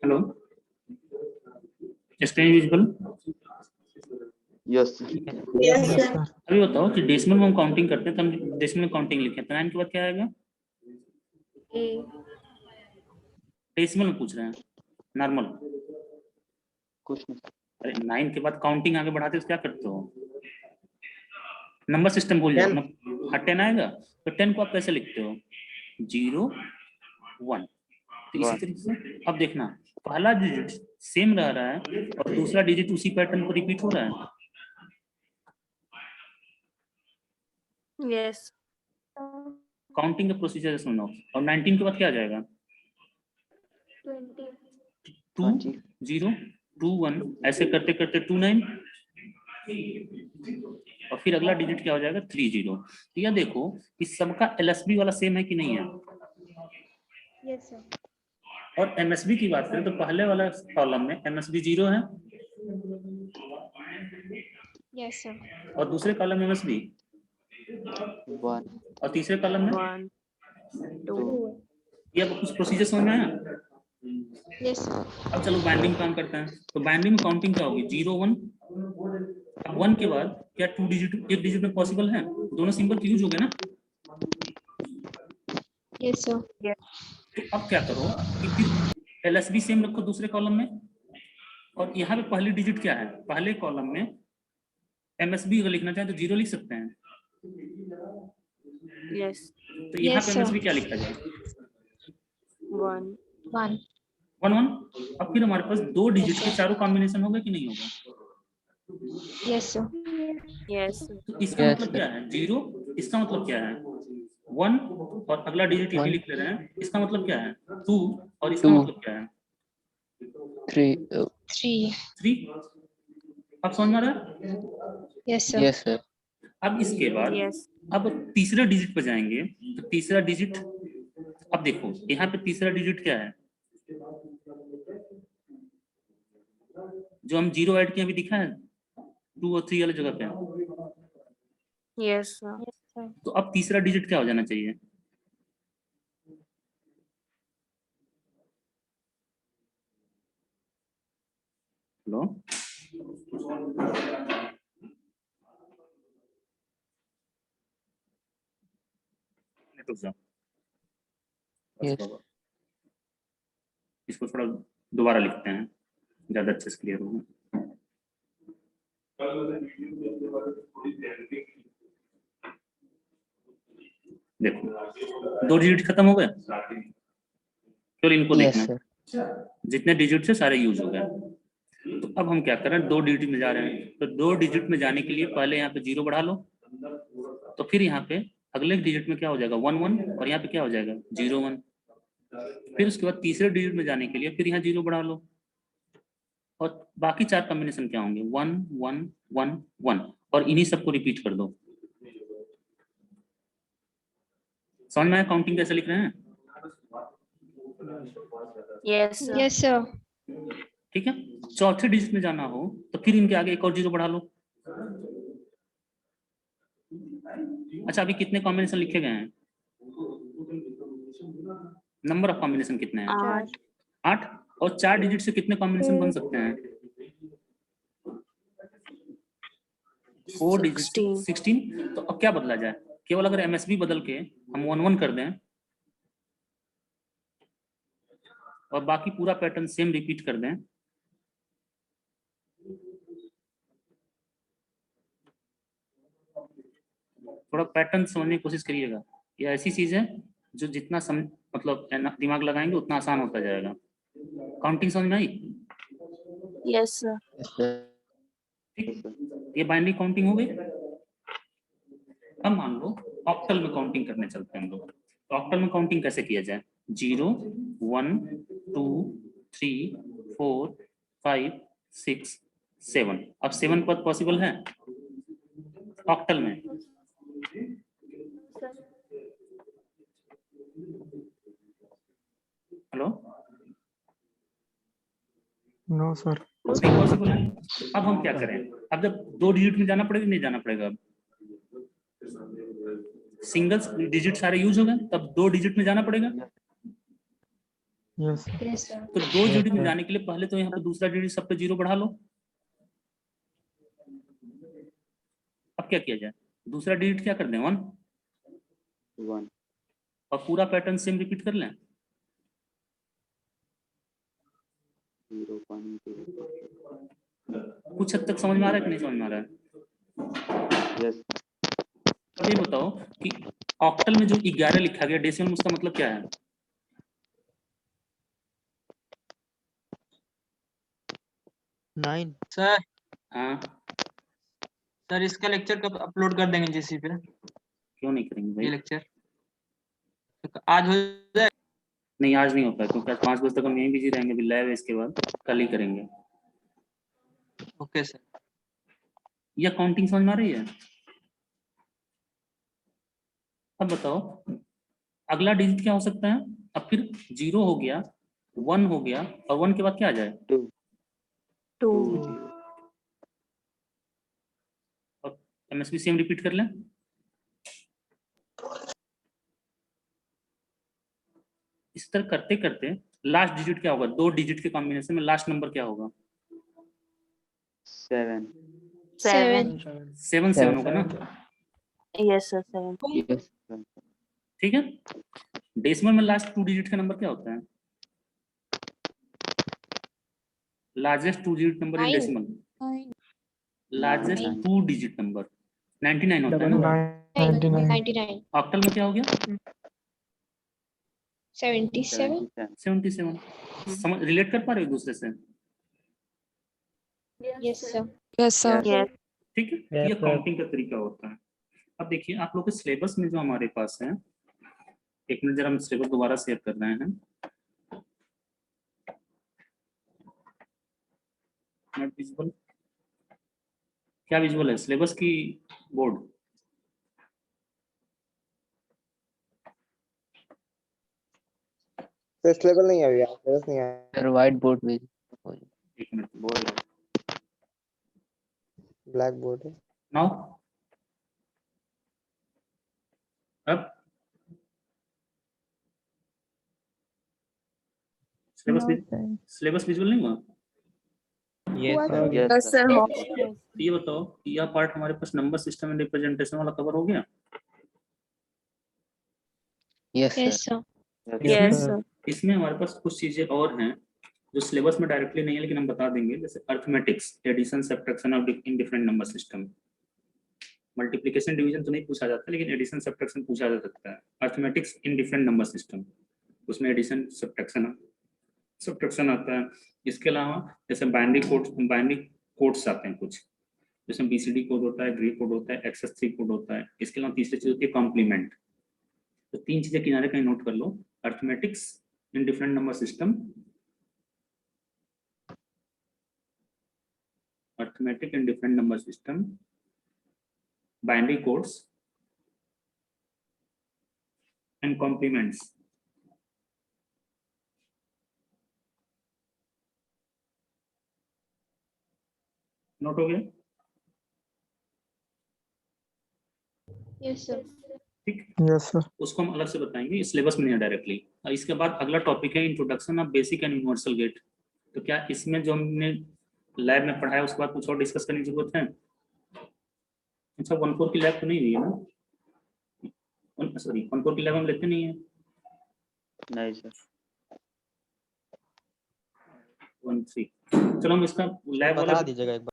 Hello, screen visible? Yes sir. अभी बताओ कि डेसिमल में हम काउंटिंग करते हैं तो हम डेसिमल में काउंटिंग लिखें तो 9 के बाद क्या आएगा? डेसिमल में पूछ रहे हैं, नॉर्मल। कुछ नहीं। अरे 9 के बाद काउंटिंग आगे बढ़ाते हो तो क्या करते हो? नंबर सिस्टम भूल जाओ ना। 10 आएगा तो 10 को आप कैसे लिखते हो? 0 1। तो इसी तरीके से अब देखना, पहला डिजिट सेम रह रहा है और दूसरा डिजिट उसी पैटर्न को रिपीट हो रहा है। यस। काउंटिंग का प्रोसीजर सुनो। और 19 के बाद क्या आ जाएगा? 2 0 2 1, ऐसे करते करते 2 9 और फिर अगला डिजिट क्या हो जाएगा? 3 0। तो यह देखो कि सबका एलएसबी वाला सेम है कि नहीं है? Yes sir. और एमएसबी की बात करें तो पहले वाला कॉलम में एमएसबी 0 है यस सर। और दूसरे कॉलम में एमएसबी 1 और तीसरे कॉलम में 1 2। ये अब कुछ प्रोसीजर समझ में आया? Yes sir. अब चलो बाइंडिंग काम करते हैं। तो बाइंडिंग में काउंटिंग क्या होगी? 0 1। अब 1 के बाद क्या 2 डिजिट एक डिजिट में पॉसिबल है? दोनों सिंबल तो यूज हो गए ना। Yes sir. तो अब क्या करो कि फिर एलएसबी सेम रखो दूसरे कॉलम में और यहाँ पे पहली डिजिट क्या है? पहले कॉलम में एमएसबी अगर लिखना चाहें तो 0 लिख सकते हैं। यस। तो यहाँ पे एमएसबी क्या लिखा जाए? 1 1 1 1। अब फिर हमारे पास दो डिजिट के चारों कॉम्बिनेशन होगा कि नहीं होगा? Yes sir. यस। तो इसका मतलब क्या है? 0। इसका मतलब क्या है? 1 और अगला डिजिट यही लिख ले रहे हैं। इसका मतलब क्या है? 2 और इसका मतलब क्या है? 3। अब समझ में आ रहा है? Yes sir. Yes sir. अब इसके बाद यस। अब तीसरे डिजिट पर जाएंगे तो तीसरा डिजिट, अब देखो यहाँ पे तीसरा डिजिट क्या है? जो हम 0 ऐड किए अभी दिखा है 2 और 3 वाली जगह पे। यस। तो अब तीसरा डिजिट क्या हो जाना चाहिए? हेलो, इसको थोड़ा दोबारा लिखते हैं, ज्यादा अच्छे से क्लियर होगा। देखो 2 डिजिट खत्म हो गए, फिर इनको देखना जितने डिजिट से सारे यूज हो गए। तो अब हम क्या कर रहे हैं? 2 डिजिट में जा रहे हैं। तो 2 डिजिट में जाने के लिए पहले यहाँ पे 0 बढ़ा लो, तो फिर यहाँ पे अगले डिजिट में क्या हो जाएगा? 1 1 और यहाँ पे क्या हो जाएगा? 0 1। फिर उसके बाद तीसरे डिजिट में जाने के लिए फिर यहाँ 0 बढ़ा लो और बाकी 4 कॉम्बिनेशन क्या होंगे? 1 1 1 1 और इन्हीं सबको रिपीट कर दो। समझ में आया काउंटिंग कैसे लिख रहे हैं? यस। Yes sir. ठीक है। चौथे डिजिट में जाना हो तो फिर इनके आगे एक और 0 बढ़ा लो। अच्छा, अभी कितने कॉम्बिनेशन लिखे गए हैं? नंबर ऑफ कॉम्बिनेशन कितने हैं? 8। और 4 डिजिट से कितने कॉम्बिनेशन बन सकते हैं? 4 डिजिट 16। तो अब क्या बदला जाए? केवल अगर एमएसबी बदल के हम 1 1 कर दें और बाकी पूरा पैटर्न सेम रिपीट कर दें, थोड़ा पैटर्न समझने की कोशिश करिएगा। ये ऐसी चीज है जो जितना मतलब दिमाग लगाएंगे उतना आसान होता जाएगा। काउंटिंग समझ में आई? Yes sir. ठीक, ये बाइनरी काउंटिंग हो गई। अब मान लो ऑक्टल में काउंटिंग करने चलते हैं हम लोग। तो ऑक्टल में काउंटिंग कैसे किया जाए? 0 1 2 3 4 5 6 7। अब 7 पद पॉसिबल है ऑक्टल में? Hello, no sir. नहीं पॉसिबल है। अब हम क्या करें? अब जब 2 डिजिट में जाना पड़ेगा नहीं जाना पड़ेगा? अब सिंगल डिजिट सारे यूज हो गए, तब 2 डिजिट में जाना पड़ेगा। Yes, sir. तो 2 डिजिट में जाने के लिए पहले तो यहाँ पे दूसरा डिजिट सब पे 0 बढ़ा लो। अब क्या किया जाए, दूसरा डिजिट क्या कर दें 1 1 और पूरा पैटर्न सेम रिपीट कर लें। 0.0 कुछ हद तक समझ में आ रहा है कि नहीं समझ में आ रहा है? यस अब ये बताओ कि ऑक्टल में जो 11 लिखा गया डेसिमल में उसका मतलब क्या है? 9 सर। हाँ सर इसका लेक्चर कब अपलोड कर देंगे जीसी पे, क्यों नहीं करेंगे ये भाई? लेक्चर आज हो जाए? नहीं आज नहीं होता क्योंकि आज 5 बजे तक हम यहीं बिजी रहेंगे, लैब है इसके बाद, कल ही करेंगे। Okay sir. या काउंटिंग समझ में आ रही है? अब बताओ अगला डिजिट क्या हो सकता है? अब फिर 0 हो गया, 1 हो गया और 1 के बाद क्या आ जाए? 2 2 0 और एमएसबी सेम रिपीट कर लें। इस तरह करते करते लास्ट डिजिट क्या होगा? 2 डिजिट के कॉम्बिनेशन में लास्ट नंबर क्या होगा? 7 7. 7 7 होगा ना? yes sir 7 यस ठीक है। डेसिमल में लास्ट 2 डिजिट का नंबर क्या होता है? Largest 2 digit number in 9. Decimal, largest 9. 2 digit number 99 होता है ना? 99. ऑक्टल में क्या हो गया? 77. 77। समझ रिलेट कर पा रहे हो एक दूसरे से? Yes, sir. Yes. yes ठीक है, ये काउंटिंग का तरीका होता है। अब देखिए आप लोग के सिलेबस में जो हमारे पास है, एक मिनट जरा हम सिलेबस दोबारा शेयर कर रहे हैं। नॉट विजुअल, क्या विजुअल है? सिलेबस की बोर्ड? टेस्ट लेवल नहीं है अभी, टेस्ट नहीं है। सर व्हाइट बोर्ड में एक मिनट बोर्ड ब्लैक बोर्ड है। नाउ अब सिलेबस विजुअल नहीं हुआ? yes sir तो ये बताओ कि यह पार्ट हमारे पास नंबर सिस्टम एंड रिप्रेजेंटेशन वाला कवर हो गया? Yes Yes, sir sir. yes sir इसमें हमारे पास कुछ चीजें और हैं जो सिलेबस में डायरेक्टली नहीं है लेकिन हम बता देंगे, जैसे arithmetics, addition, subtraction of in different number system. Multiplication division तो नहीं पूछा जाता लेकिन एडिशन सब्ट्रैक्शन पूछा जा सकता है। Arithmetics in different number system, उसमें एडिशन सब्ट्रैक्शन आता है। इसके अलावा जैसे बाइनरी कोड्स आते हैं कुछ, जैसे बीसीडी कोड होता है, ग्रीक कोड होता है, एक्सेस3 कोड होता है। इसके अलावा तीसरी चीज होती है कॉम्प्लीमेंट। तो 3 चीजें किनारे कहीं नोट कर लो, arithmetics in different number system, arithmetic in different number system, binary codes and complements. Note हो गया? Yes, sir. ठीक, यस सर। उसको हम अलग से बताएंगे, सिलेबस में नहीं है डायरेक्टली। इसके बाद अगला टॉपिक है introduction of basic and universal gate. तो क्या इसमें जो हमने लैब में पढ़ाया उसके बाद कुछ और डिस्कस करने की जरूरत है? अच्छा 1-4 की लैब तो नहीं हुई है ना? सॉरी 1-4 की लैब हम लेते नहीं है। नहीं सर 1-3 चलो हम इसका लैब वाला बता दीजिएगा एक बार।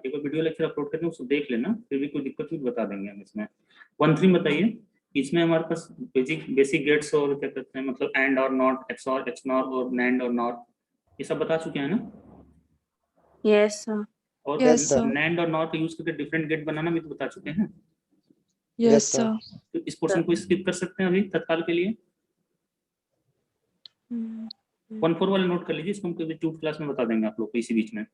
एक बार वीडियो लेक्चर अपलोड करते हैं, उसको देख लेना, फिर भी कोई दिक्कत हुई बता देंगे हम इसमें। 1-3 बताइए, इसमें हमारे पास बेसिक गेट्स और क्या कहते हैं, मतलब एंड और नॉट, एक्सऑर, एक्सनॉर और नैंड और नॉर, ये सब बता चुके हैं ना? yes sir और Yes, sir. नैंड और नॉर का यूज करके डिफरेंट गेट बनाना भी तो बता चुके हैं। Yes sir. तो इस पोर्शन को स्किप कर सकते हैं अभी तत्काल के लिए। 1-4 वाले नोट कर लीजिए, इसको हम कभी ट्यूट क्लास में बता देंगे आप लोग को इसी बीच में।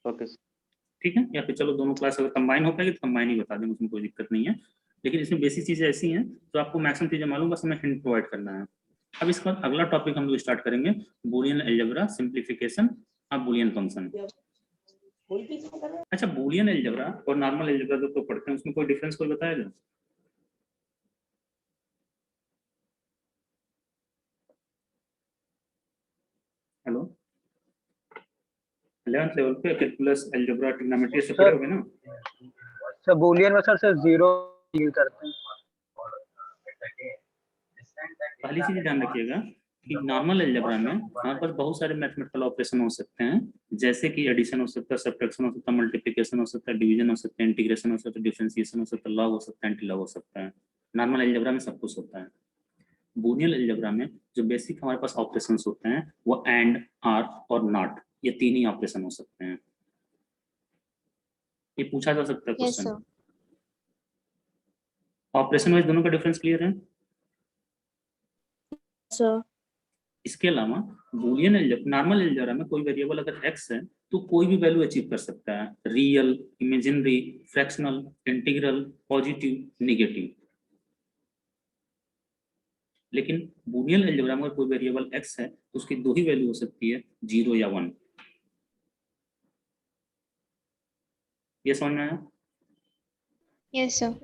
ओके सर ठीक है, या फिर चलो दोनों क्लास अगर कंबाइन हो पाएगी तो कंबाइन ही बता देंगे, उसमें कोई दिक्कत नहीं है। लेकिन इसमें बेसिक चीजें ऐसी हैं तो आपको मैक्सिमम चीजें मालूम, बस हमें हिंट प्रोवाइड करना है। अब इसके बाद अगला टॉपिक हम लोग स्टार्ट करेंगे, Boolean algebra, simplification of Boolean function. अच्छा, बूलियन अलजेब्रा और नॉर्मल अलजेब्रा जो तो पढ़ते हैं उसमें कोई डिफरेंस कोई बताएगा? हेलो, 11th लेवल पे कैलकुलस अलजेब्रा ट्रिग्नोमेट्री से पढ़े होगे ना? सर बूलियन में सर जीरो यूज करते हैं। पहली चीज ध्यान रखिएगा कि नॉर्मल अलजेब्रा में हमारे पास बहुत सारे मैथमेटिकल ऑपरेशन हो सकते हैं, जैसे कि एडिशन हो सकता है, सब्ट्रैक्शन हो सकता है, मल्टीप्लिकेशन हो सकता है, डिवीजन हो सकता है, इंटीग्रेशन हो सकता है, डिफरेंशिएशन हो सकता है, लॉग हो सकता है, एंटी लॉग हो सकता है। नॉर्मल अलजेब्रा में सब कुछ होता है। बूलियन अलजेब्रा में जो बेसिक हमारे पास ऑपरेशन होते हैं वो एंड, आर और नॉट, ये तीन ही ऑपरेशन हो सकते हैं। ये पूछा जा सकता है Yes, question. sir. Operation wise दोनों का डिफरेंस क्लियर है? Sir. इसके अलावा बूलियन नॉर्मल अलजेब्रा में कोई वेरिएबल अगर x है तो कोई भी वैल्यू अचीव कर सकता है, real, imaginary, fractional, integral, positive, negative. लेकिन बूलियन अलजेब्रा में कोई वेरिएबल x है तो उसकी दो ही वैल्यू हो सकती है, 0 या 1। ये समझ में आया? Yes, sir.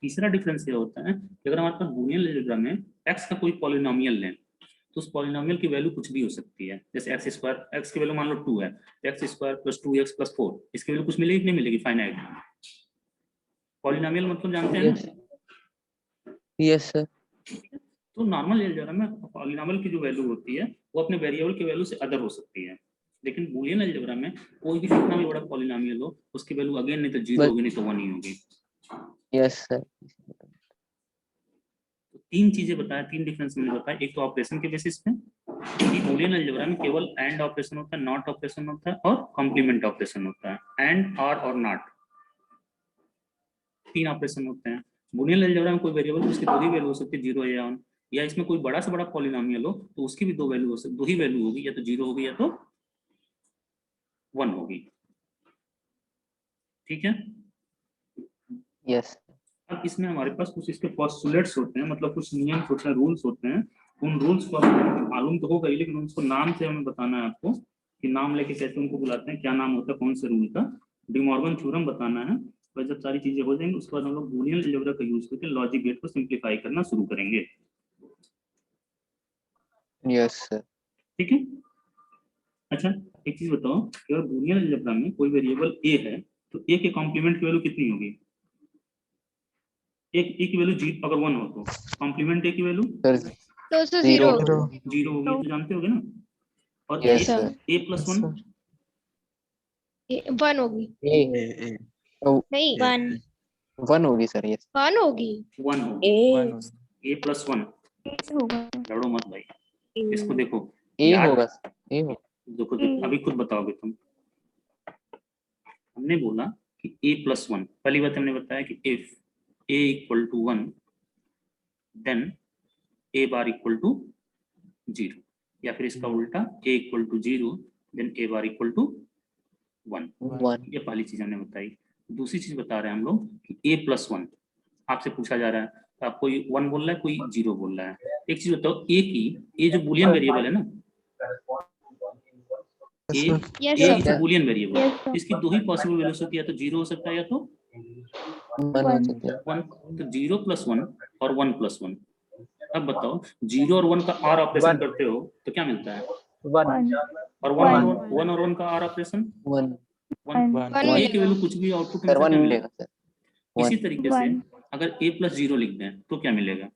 तीसरा डिफरेंस ये होता है कि अगर हमारे पास बूलियन अलजेब्रा में x का कोई पॉलिनोमियल लें तो उस पॉलिनोमियल की वैल्यू कुछ भी हो सकती है। जैसे एक्स स्क्वायर, एक्स की वैल्यू मान लो 2 है, x square plus 2x plus 4, इसकी वैल्यू कुछ मिलेगी कि नहीं मिलेगी? फाइनाइट। पॉलिनोमियल मतलब जानते हैं ना? Yes sir. तो नॉर्मल अलजेब्रा में पॉलिनोमियल की जो वैल्यू होती है वो अपने वेरिएबल की वैल्यू से अदर हो सकती है, लेकिन बूलियन अलजेब्रा में कोई भी कितना भी बड़ा पॉलिनोमियल हो उसकी वैल्यू अगेन नहीं तो 0 होगी, नहीं तो 1 ही होगी। Yes sir. तो तीन चीजें बताया, तीन डिफरेंस मैंने बताया। एक तो ऑपरेशन के बेसिस पे कि बूलियन अलजेब्रा में केवल एंड ऑपरेशन होता है, नॉट ऑपरेशन होता है और कॉम्प्लीमेंट ऑपरेशन होता है। एंड, आर और नॉट, तीन ऑपरेशन होते हैं। बूलियन अलजेब्रा में कोई वेरिएबल उसकी दो ही वैल्यू हो सकती है, 0 या 1, या इसमें कोई बड़ा से बड़ा पॉलिनोमियल हो तो उसकी भी दो वैल्यू हो सकती, दो ही वैल्यू होगी, या तो 0 होगी या तो 1 होगी। ठीक है? यस। अब इसमें हमारे पास कुछ इसके पोस्टुलेट्स होते हैं, मतलब कुछ नियम होते हैं, रूल्स होते हैं। उन रूल्स को मालूम तो होगा ही, लेकिन उनको नाम से हमें बताना है आपको कि नाम लेके कैसे उनको बुलाते हैं, क्या नाम होता है कौन से रूल का। डी मॉर्गन थ्योरम बताना है। और जब सारी चीजें हो जाएंगी उसके बाद हम लोग बूलियन अलजेब्रा का यूज करके लॉजिक गेट को सिंप्लीफाई करना शुरू करेंगे। Yes sir. ठीक है? अच्छा, एक चीज बताओ कि अगर बूलियन अलजेब्रा में कोई वेरिएबल ए है तो ए के कॉम्प्लीमेंट की वैल्यू कितनी होगी? एक ए की वैल्यू अगर 1 हो तो कॉम्प्लीमेंट ए की वैल्यू तो 0. 0 होगी, तो जानते होगे ना। और यस sir. सर। ए प्लस 1 1 होगी। नहीं, 1 होगी सर। यस 1 होगी। 1 होगी। ए प्लस 1 होगा। लड़ो मत भाई, इसको देखो। ए याद- होगा। ए होगा। देखो अभी खुद बताओगे तुम। हमने बोला कि ए प्लस 1, पहली बात हमने बताया कि if a equal to 1 then a bar equal to 0, या फिर इसका उल्टा a equal to 0 then a bar equal to 1। 1। ये पहली चीज हमने बताई। दूसरी चीज बता रहे हैं हम लोग कि ए प्लस 1 आपसे पूछा जा रहा है, तो आप कोई 1 बोल रहा है, कोई 0 बोल रहा है। एक चीज बताओ, ए की, ए जो बूलियन वेरिएबल है ना, ए Yes, A sir. Is Boolean variable, Yes, sir. इसकी दो ही पॉसिबल वैल्यूज होती है, या तो 0 हो सकता है या तो 1 हो सकता है। 1। तो 0 प्लस 1 और 1 प्लस 1। अब बताओ 0 और 1 का आर ऑपरेशन करते हो तो क्या मिलता है? 1 और 1 और 1 का आर ऑपरेशन 1 1। ए की वैल्यू कुछ भी आउटपुट में सर। 1 क्या मिलेगा मिलेगा? सर। इसी 1 तरीके से अगर a प्लस 0 लिख दें तो क्या मिलेगा?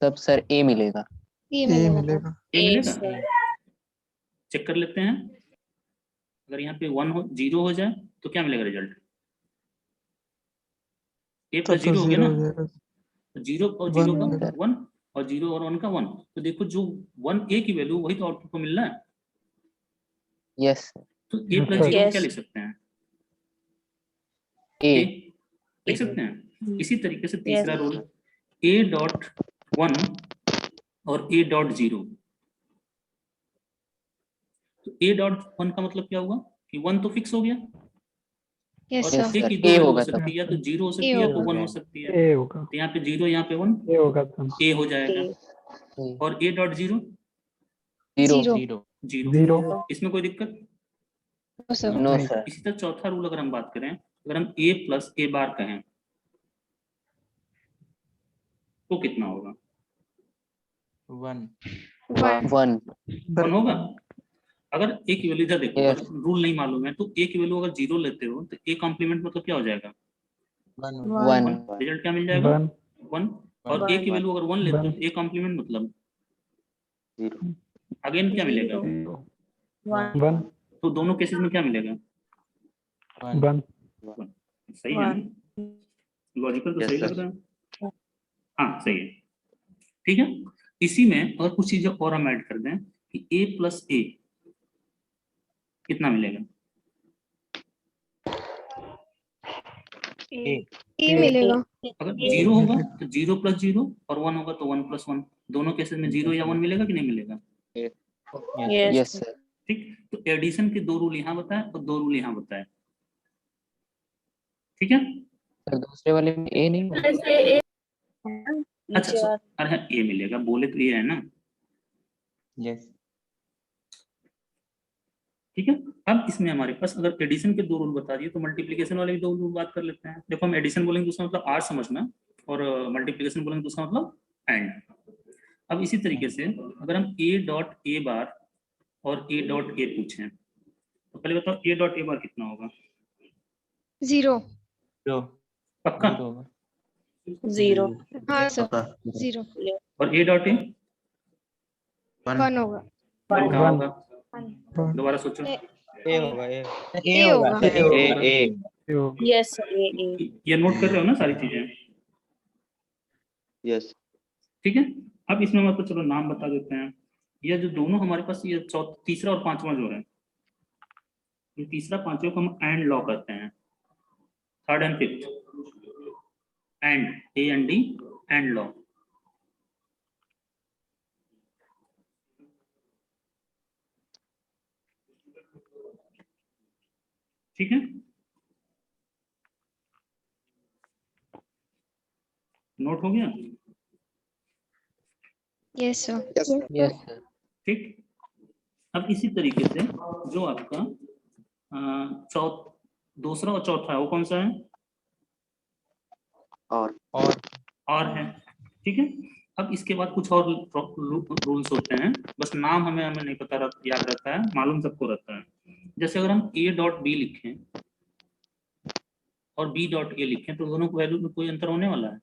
तब सर ए मिलेगा। ये मिलेगा। ए मिलेगा। चेक कर लेते हैं। अगर यहाँ पे 0 हो जाए तो क्या मिलेगा रिजल्ट? ए प्लस 0 हो गया ना, 0 और 0 का 1 और 0 और 1 का 1। तो देखो जो 1 ए की वैल्यू वही तो आउटपुट को मिल रहा है। यस तो ए प्लस 0 Yes. क्या लिख सकते हैं? ए ए लिख सकते हैं। इसी तरीके से तीसरा रूल, ए डॉट 1 और ए डॉट 0। तो ए डॉट 1 का मतलब क्या हुआ कि 1 तो फिक्स हो गया, Yes, और sir. ए की ए दो वैल्यू हो होगा सकती है, या तो 0 हो सकती है ए या तो होगा। 1 हो सकती है। तो यहाँ पे 0, यहाँ पे 1, ए हो जाएगा। और ए डॉट 0 0 0. 0। इसमें कोई दिक्कत? No sir. नो नहीं। सर। इसी तरह चौथा रूल अगर हम बात करें, अगर हम a प्लस a बार कहें तो कितना होगा? 1 वन। 1। 1 होगा। अगर a की वैल्यू, इधर देखो, Yes. अगर रूल नहीं मालूम है तो a की वैल्यू अगर 0 लेते हो तो a कॉम्प्लीमेंट मतलब क्या हो जाएगा? 1 1। रिजल्ट क्या मिल जाएगा? 1। और a की One. वैल्यू अगर 1 लेते हो तो a कॉम्प्लीमेंट मतलब अगेन क्या मिलेगा? 1. तो दोनों केसेस में क्या मिलेगा? 1 सही है ना? लॉजिकल तो सही लग रहा है। हाँ सही है, ठीक है। इसी में और कुछ चीजें और हम ऐड कर दें कि a प्लस a कितना मिलेगा? ए मिलेगा। अगर 0 होगा तो 0 प्लस 0 और 1 होगा तो 1 प्लस 1। दोनों केसेस में 0 या 1 मिलेगा कि नहीं मिलेगा? Yes. Yes sir. ठीक। तो एडिशन के 2 रूल यहाँ बताए और 2 रूल यहाँ बताए, ठीक है। सर दूसरे वाले में ए नहीं होगा? अच्छा अरे ए मिलेगा, बोले तो ये है ना, यस ठीक है। अब इसमें हमारे पास अगर एडिशन के 2 रूल बता दिए तो मल्टीप्लिकेशन वाले भी 2 रूल बात कर लेते हैं। देखो, हम एडिशन बोलेंगे तो उसका मतलब आर समझना, और मल्टीप्लिकेशन बोलेंगे तो उसका मतलब एंड। अब इसी तरीके से अगर हम ए डॉट ए बार और ए डॉट ए पूछें तो पहले बताओ ए डॉट ए बार कितना होगा? 0। 0 पक्का? 0. हाँ सर। 0। और ए डॉट ए 1 होगा। क्या होगा? 1। दोबारा सोचो। ए होगा ए ए होगा। Yes, sir. A. ये नोट कर रहे हो ना सारी चीजें? यस ठीक है। अब इसमें हम आपको चलो नाम बता देते हैं। ये जो दोनों हमारे पास, ये तीसरा और पांचवा जो है, ये तीसरा पांचवा को हम एंड लॉ करते हैं। Third and fifth and, A and D, and law. ठीक है, नोट हो गया? Yes sir. Yes sir. ठीक। अब इसी तरीके से जो आपका दूसरा और चौथा है वो कौन सा है? और है, ठीक है। अब इसके बाद कुछ और रूल्स होते हैं, बस नाम हमें नहीं पता याद रहता है, मालूम सबको रहता है। जैसे अगर हम ए डॉट बी लिखें और बी डॉट ए लिखें तो दोनों को वैल्यू में कोई अंतर होने वाला है?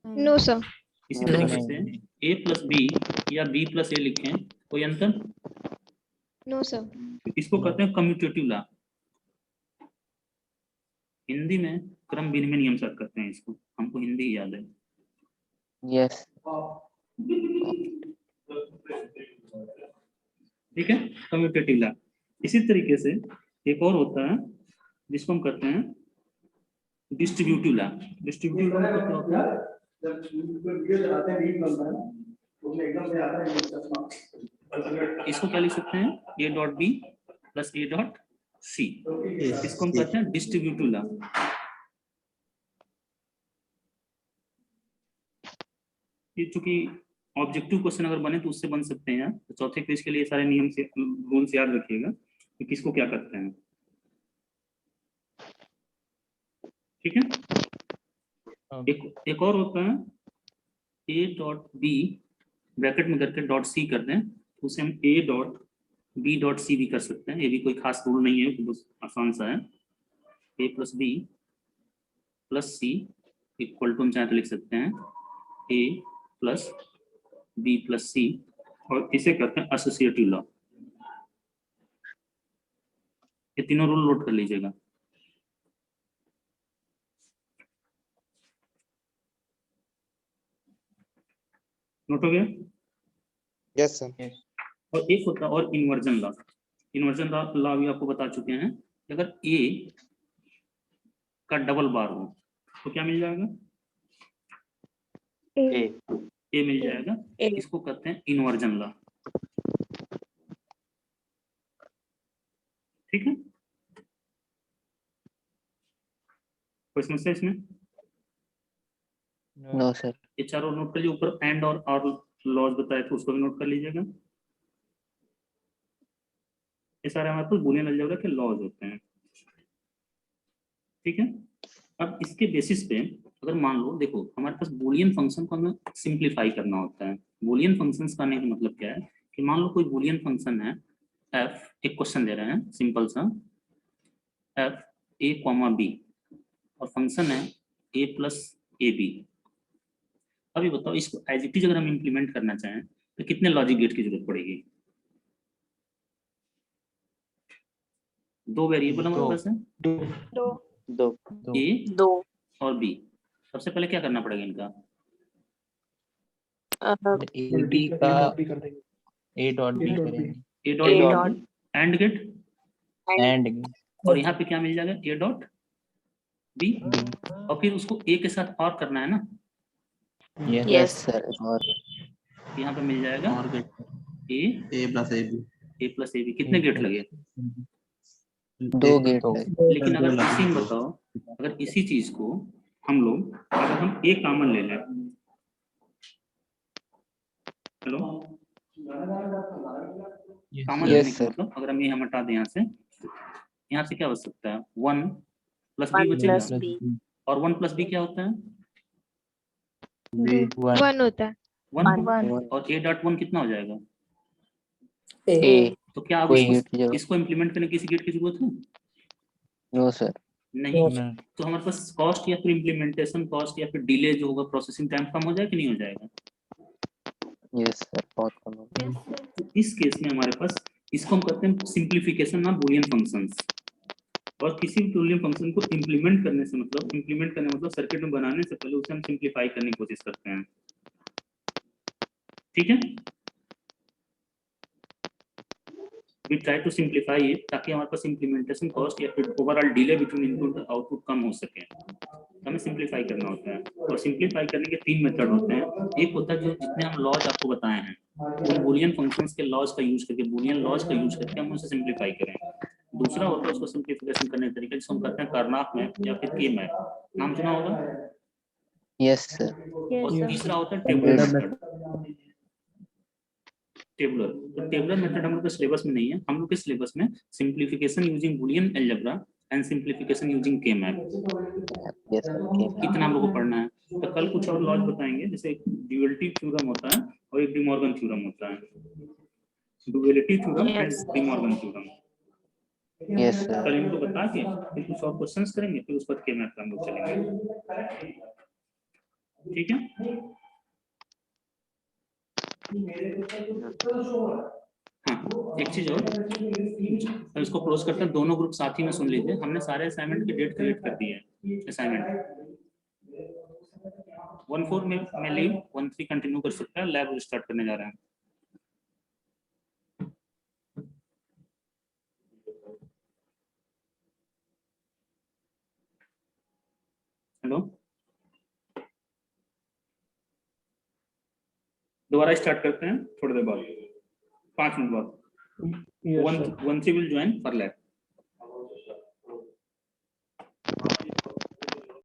No sir. इसी तरीके से ए प्लस बी या बी प्लस ए लिखें, कोई अंतर? No sir. इसको कहते हैं कम्यूटेटिव लॉ। हिंदी में क्रम विनिमय नियम से करते हैं इसको, हमको हिंदी ही याद है। यस। ठीक है, कम्यूटेटिव लॉ। इसी तरीके से एक और होता है जिसको हम कहते हैं डिस्ट्रीब्यूटिव लॉ। डिस्ट्रीब्यूटिव लॉ मतलब क्या होता है? इसको क्या लिख सकते हैं? A dot B plus A dot C, इसको हम कहते हैं डिस्ट्रीब्यूटिव लॉ। ये चूंकि ऑब्जेक्टिव क्वेश्चन अगर बने तो उससे बन सकते हैं, तो चौथे पेज के लिए सारे नियम से रूल्स याद रखिएगा कि किसको क्या करते हैं, ठीक है। एक और होता है ए डॉट बी ब्रैकेट में करके डॉट सी कर दें तो उसे हम A dot B dot C भी कर सकते हैं। ये भी कोई खास रूल नहीं है, तो बस आसान सा है। A plus b plus c equal to हम चाहे तो लिख सकते हैं a plus b plus c, और इसे कहते हैं एसोसिएटिव लॉ। ये तीनों रूल नोट कर लीजिएगा। नोट हो गया? यस सर और एक होता है और इन्वर्जन लॉ। इन्वर्जन लॉ भी आपको बता चुके हैं कि अगर ए का डबल बार हो तो क्या मिल जाएगा? ए मिल जाएगा। A. इसको कहते हैं इन्वर्जन लॉ, ठीक है। कोई समस्या इसमें? No sir. ये चारों नोट कर लीजिए। ऊपर एंड और लॉज बताए थे उसको भी नोट कर लीजिएगा। ये सारे हमारे पास बूलियन अलजेब्रा के लॉज होते हैं। ठीक है, अब इसके बेसिस पे अगर मान लो, देखो हमारे पास बूलियन फंक्शन को हमें सिंप्लीफाई करना होता है। बूलियन फंक्शंस का नहीं मतलब क्या है कि मान लो कोई बूलियन फंक्शन है f, एक क्वेश्चन दे रहे हैं सिंपल सा, f a, b और फंक्शन है a प्लस ए बी। अभी बताओ इसको एज इट इज अगर हम इम्प्लीमेंट करना चाहें तो कितने लॉजिक गेट की जरूरत पड़ेगी? दो वेरिएबल हमारे पास है, दो ए दो और बी। सबसे पहले क्या करना पड़ेगा इनका? ए बी का ए डॉट बी करेंगे, A A dot dot and gate, and और यहाँ पे क्या मिल जाएगा? ए डॉट बी, और फिर उसको ए के साथ और करना है ना, यस सर, और यहाँ पे मिल जाएगा और gate A plus A B, A plus A B. कितने गेट लगे? 2 गेट लगे। लेकिन अगर इसी में बताओ, अगर इसी चीज को हम लोग अगर हम ए कॉमन ले लें, हेलो, कॉमन लेने यस का सर, मतलब अगर हम ये हम हटा दें यहाँ से क्या हो सकता है? 1 प्लस बी 1 बचेगा, plus b और 1 प्लस बी क्या होता है? 1 होता है। 1, और ए डॉट 1 कितना हो जाएगा? ए तो क्या अब कोई गेट की इसको जरूरत इसको इम्प्लीमेंट करने किसी गेट की जरूरत है? No sir. नहीं। तो हमारे पास कॉस्ट या फिर इम्प्लीमेंटेशन कॉस्ट या फिर डिले जो होगा, प्रोसेसिंग टाइम कम हो जाए कि नहीं हो जाएगा? यस सर, बहुत कम हो गया। तो इस केस में हमारे पास इसको हम कहते हैं सिंप्लीफिकेशन ऑफ बूलियन फंक्शंस। और किसी भी बूलियन फंक्शन को इम्प्लीमेंट करने से मतलब, इम्प्लीमेंट करने मतलब सर्किट में बनाने से पहले उसे हम सिंप्लीफाई करने की कोशिश करते हैं। ठीक है, we try to simplify it ताकि हमारे पास इम्प्लीमेंटेशन कॉस्ट या फिर ओवरऑल डिले बिटवीन इनपुट और आउटपुट कम हो सके। हमें सिंप्लीफाई करना होता है, और सिंप्लीफाई करने के 3 मेथड होते हैं। एक होता है जो जितने हम लॉज आपको बताए हैं उन बूलियन फंक्शंस के लॉज का यूज करके, बूलियन लॉज का यूज करके हम उसे सिंप्लीफाई करें। दूसरा होता है उसको सिंप्लीफिकेशन करने के तरीके जिसको हम कहते हैं कार्नाफ मैप या फिर के मैप, नाम सुना होगा। यस सर, और तीसरा होता है टेबुलर मेथड। टेबुलर, तो टेबुलर मेथड हम लोग के सिलेबस में नहीं है। हम लोग के सिलेबस में simplification using Boolean algebra and simplification using के मैप, यस सर, इतना हम लोग को पढ़ना है। तो कल कुछ और लॉज बताएंगे, जैसे एक ड्यूअलिटी थ्योरम होता है और एक डिमॉर्गन थ्योरम होता है। Duality theorem and De Morgan theorem, yes sir. कल इनको बता के फिर कुछ और क्वेश्चंस करेंगे, फिर उस पर के मैप पे हम लोग चलेंगे। ठीक है, हाँ एक चीज और, इसको क्लोज करते हैं। दोनों ग्रुप साथ ही में सुन लीजिए। हमने सारे असाइनमेंट की डेट क्रिएट कर दी है। असाइनमेंट 1/4 में मैं लीव, 1/3 कंटिन्यू कर सकता है। लैब स्टार्ट करने जा रहे हैं। हेलो, दोबारा स्टार्ट करते हैं थोड़ी देर बाद, 5 मिनट बाद। 1/3 विल ज्वाइन फॉर लैब।